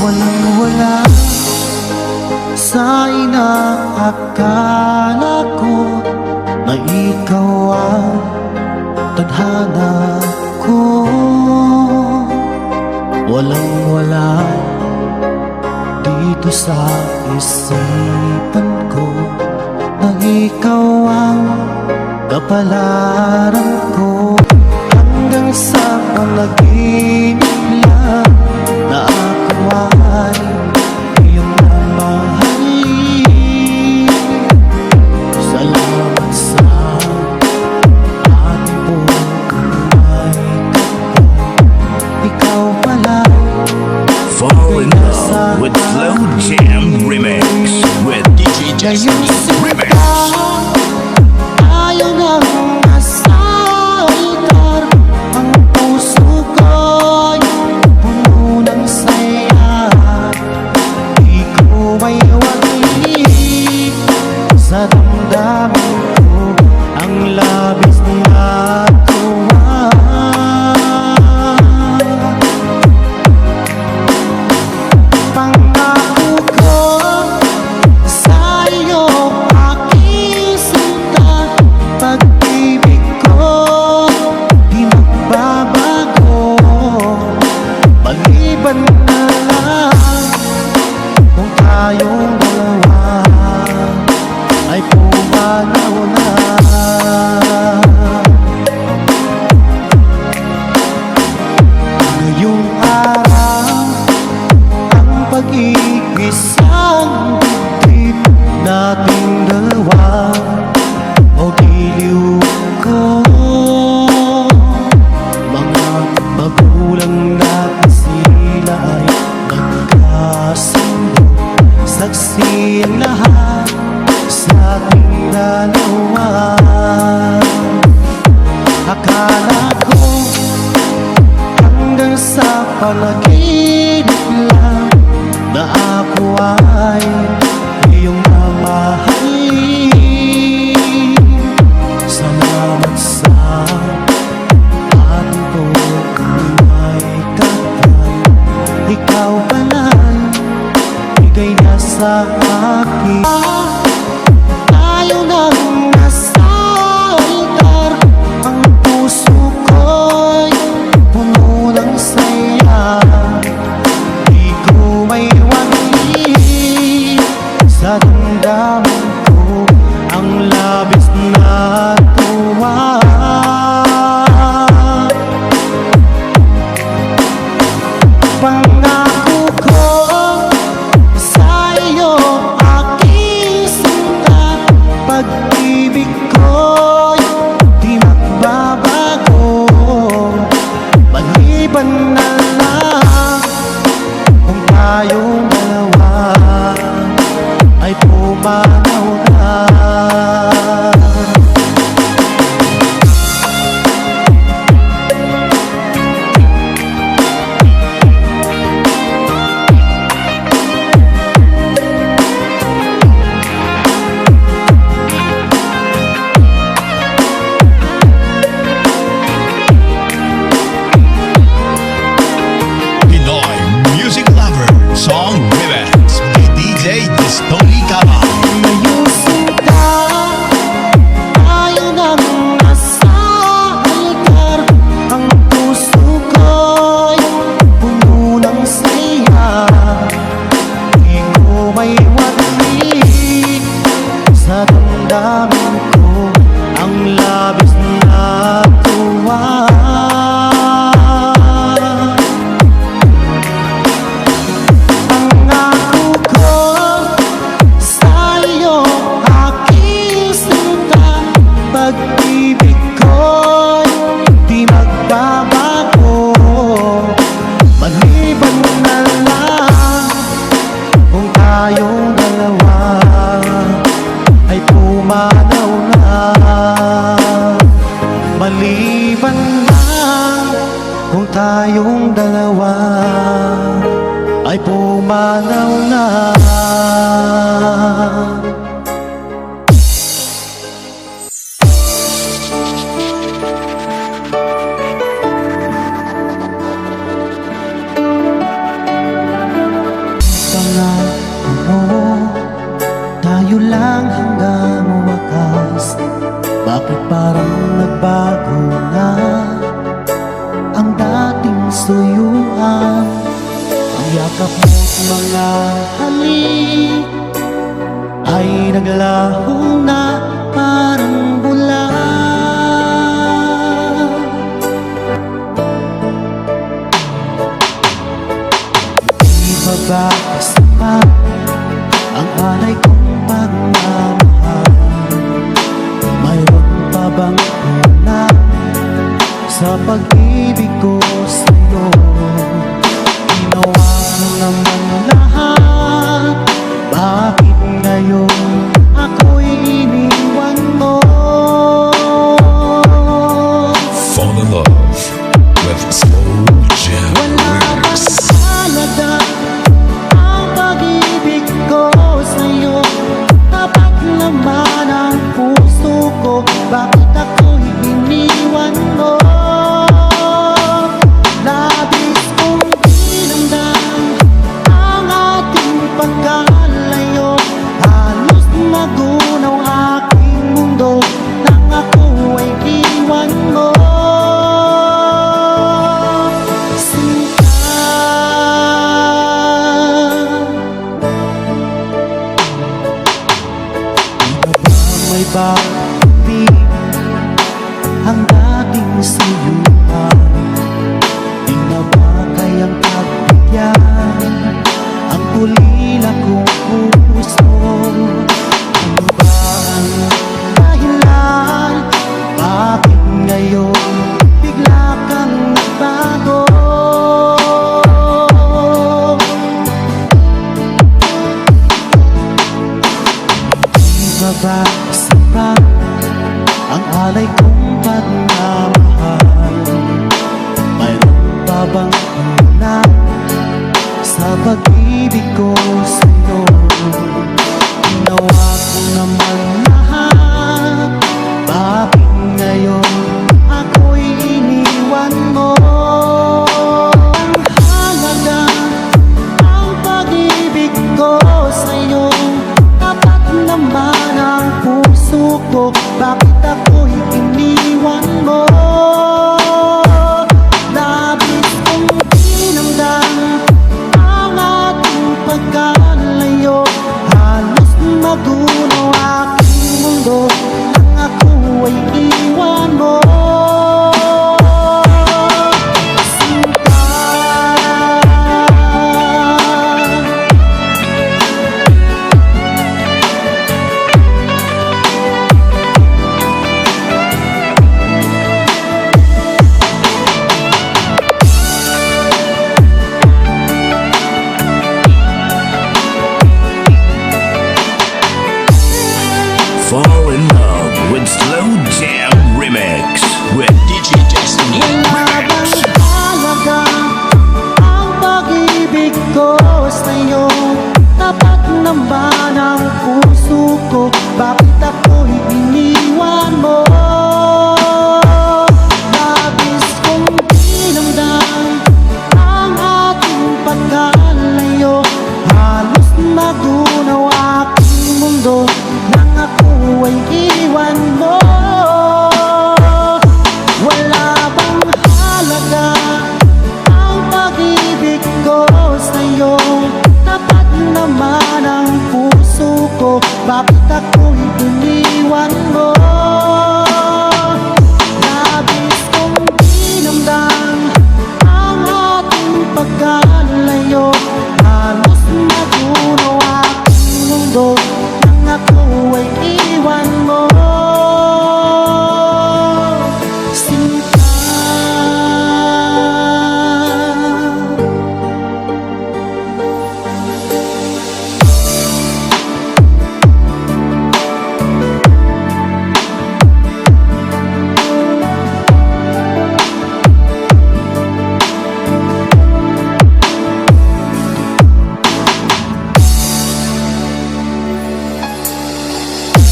Walang-wala sa inaakala ko na ikaw ang tadhana ko. Walang-wala dito sa isipan ko na ikaw ang kapalaran ko. Hanggang sa panaginip lang na ako ay iyong mamahalin. Salamat sa ating buhay kapag ikaw pala. Fall in love with Slow Jam Remix with DJ Justin Remix. Ayaw nang nasa altar, ang puso ko'y puno ng saya. Di ko may wagi sa damdamin ko ang labis na tuwa. Pangako ko sa iyo, aking sinta, pag-ibig ko di magbabago. Maliban na lang kung tayong dalawa ay pumanaw na. Ngayong araw ang pag-iisang dibdib nating dalawa o giliw ko. Mga magulang natin sila ay nagkasundo, saksi ang lahat sa ating dalawa. Akala ko hanggang sa panaginip lang na ako ay iyong mamahalin. Salamat sa ating buhay kapag ikaw pala'y bigay na sa akin. Ayaw nang nasa altar, ang puso ko'y puno ng saya. Di ko may wagi sa damdamin ko ang labis na tuwa. Pangako ko sa iyo, aking sinta, pag-ibig ko'y di magbabago. Maliban na lang kung tayong dalawa ay pumanaw na. Pinoy Music Lover Song Remix by DJ Tony Cava. Ngayong sinta, ayaw nang nasa altar, ang puso ko'y puno ng saya. Di ko may wagi sa damdamin ko ang labis na tuwa. Pangako ko sa iyo, aking sinta, pag-ibig ko'y di magbabago. Maliban na lang kung tayong dalawa ay pumanaw na. Maliban na kung tayong dalawa ay pumanaw na. Bakit parang nagbago na ang dating suyuan? Ang yakap mo't mga halik ay naglaho na parang bula. Di ba ba sapat ang alay kong pagmamahal? Mayroon pa bang una sa pag-ibig ko sa'yo? Ginawa ko naman lahat, bakit ngayon ako'y iniwan mo? Fall in love with Slow Jam Wala bang Remix. halaga ang pag-ibig ko sa'yo? Tapat naman ang puso ko, bakit ako'y iniwan mo? Labis kong dinamdam ang ating pagkalayo, halos magunaw aking mundo nang ako ay iwan mo. Sinta, di na ba may pag-ibig ang dating suyuan? Di na ba kayang pagbigyan ang ulila kong puso? Ano ba ang dahilan? Bakit ngayon bigla kang nagbago? Di ba ba sapat ang alay kong pagmamahal? Mayroon pa bang una sa pag-ibig ko sa'yo? Ginawa ko naman lahat, bakit ngayon ako'y iniwan mo? Ang halaga ang pag-ibig ko sa'yo, tapat naman ang puso ko, bakit ako'y iniwan mo? Labis kong dinamdam ang ating pagkalayo, halos magunaw aking mundo nang ako ay iwan mo. Sinta, Fall in love with Slow Jam Remix with DJ Destiny wala bang Remix. halaga ang pag-ibig ko sa'yo? Tapat naman ang puso ko, bakit ako'y iniwan mo? Labis kong dinamdam ang ating pagkalayo, halos magunaw aking mundo nang ako ay iwan mo. Wala bang halaga ang pag-ibig ko sa'yo? Tapat naman ang puso ko, bakit ako'y iniwan mo? Labis kong dinamdam ang ating pagkalayo, halos magunaw aking mundo nang ako ay iwan mo. Sinta,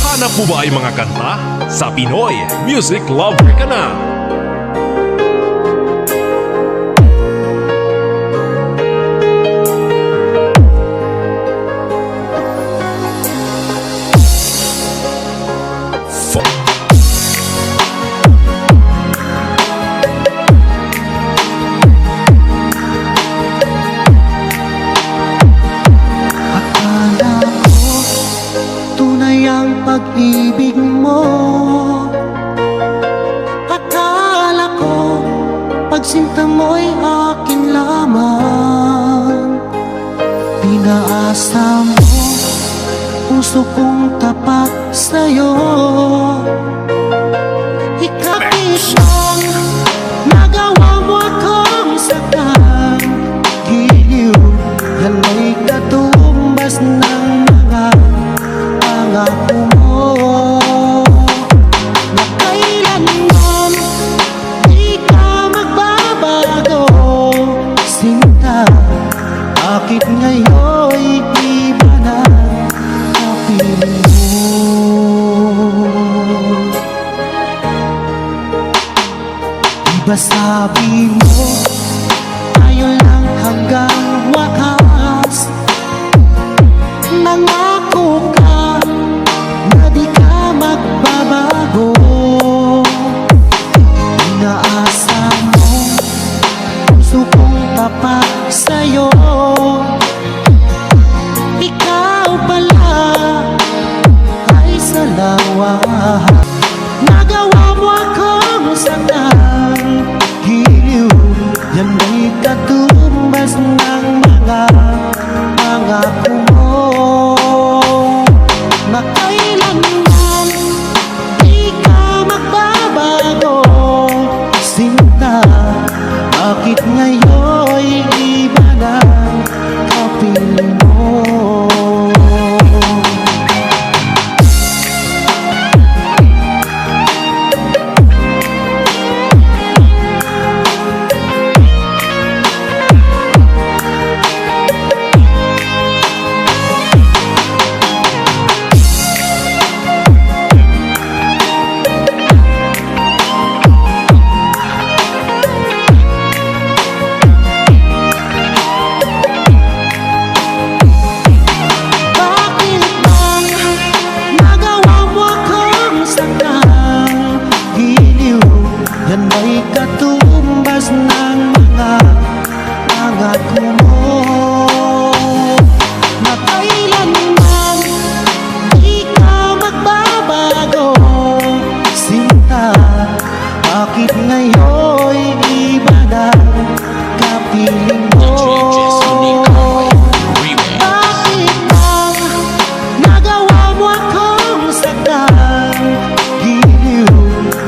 Hanap mo ba ay mga kanta? Sa Pinoy Music Lover ka na! Pinaasa mo puso kong tapat sa'yo. Ikaw nagawa mo akong sakang giliw. Yan ay katumbas ng mga pangako mo, na kailanman di ka magbabago. Sinta, bakit ngayon'y iba na kapiling mo? Diba sabi mo, tayo lang hanggang wakas. Nangako ka na di ka magbabago. Inaasa mo puso kong tapat sa'yo. Ikaw pala ay salawahan. Nagawa mo akong sakang giliw. Yan ay katumbas ng mga pangako mo, na kailanman di ka magbabago. Sinta, bakit ngayon'y iba na kapiling mo? Yan ay katumbas ng mga pangako mo, na kailanman di ka magbabago. Sinta, bakit ngayon'y iba na kapiling mo? Bakit bang nagawa mo akong sakang giliw?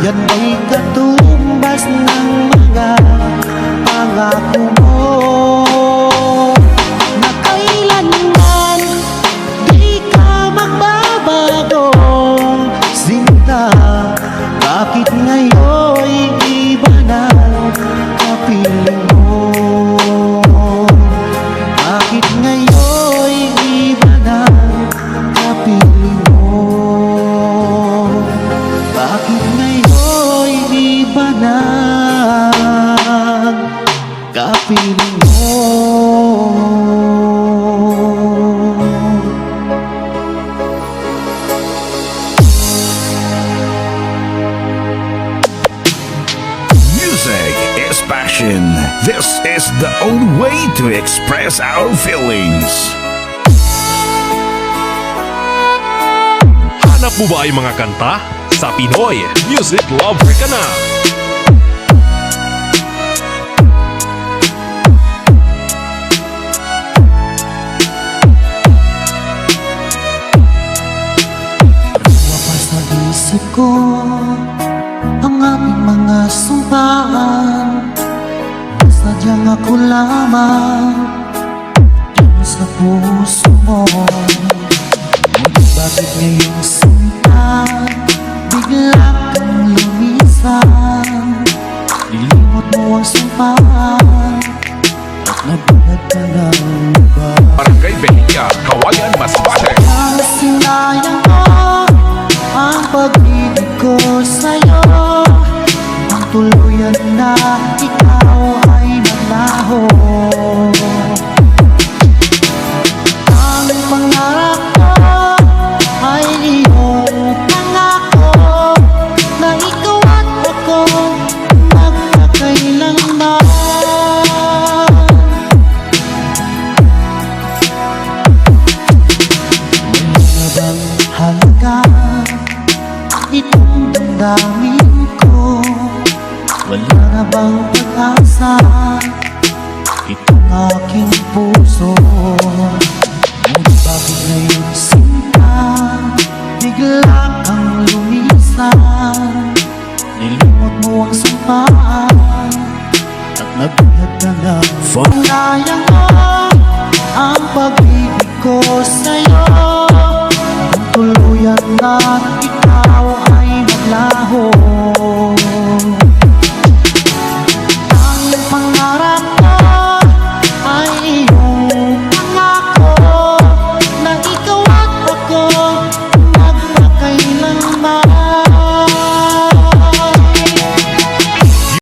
Yan ay katumbas ng mga pangako mo, na kailanman di ka magbabago. Sinta, bakit ngayon'y iba na kapiling mo? Bakit ngayon'y iba na kapiling mo? Bakit ngayon'y iba na kapiling mo? Music is passion. This is the only way to express our feelings. Hanap mo ba ay mga kanta? Sa Pinoy Music Lover ka na. Wapas sa isip ko ang ating mga sumpaan. Sadyang ako lamang dyan sa puso mo. Ngunit bakit ngayong sinta bigla kang lumisan? Nilimot mo ang sumpaan at nabulag ka ng iba. Barangay Behia, Kawayan, Masbate. Ang sinayang mo ang pag-ibig ko sa'yo. Ang tuluyan na ikaw ay naglaho. Ang pangarap ko ay iyong pangako, na ikaw at ako magkakailanman. May na bang halaga itong damdamin ko? Wala na bang pag-asa itong aking puso? fun. Sayang mo ang pag-ibig ko sa'yo, kung tuluyan na ikaw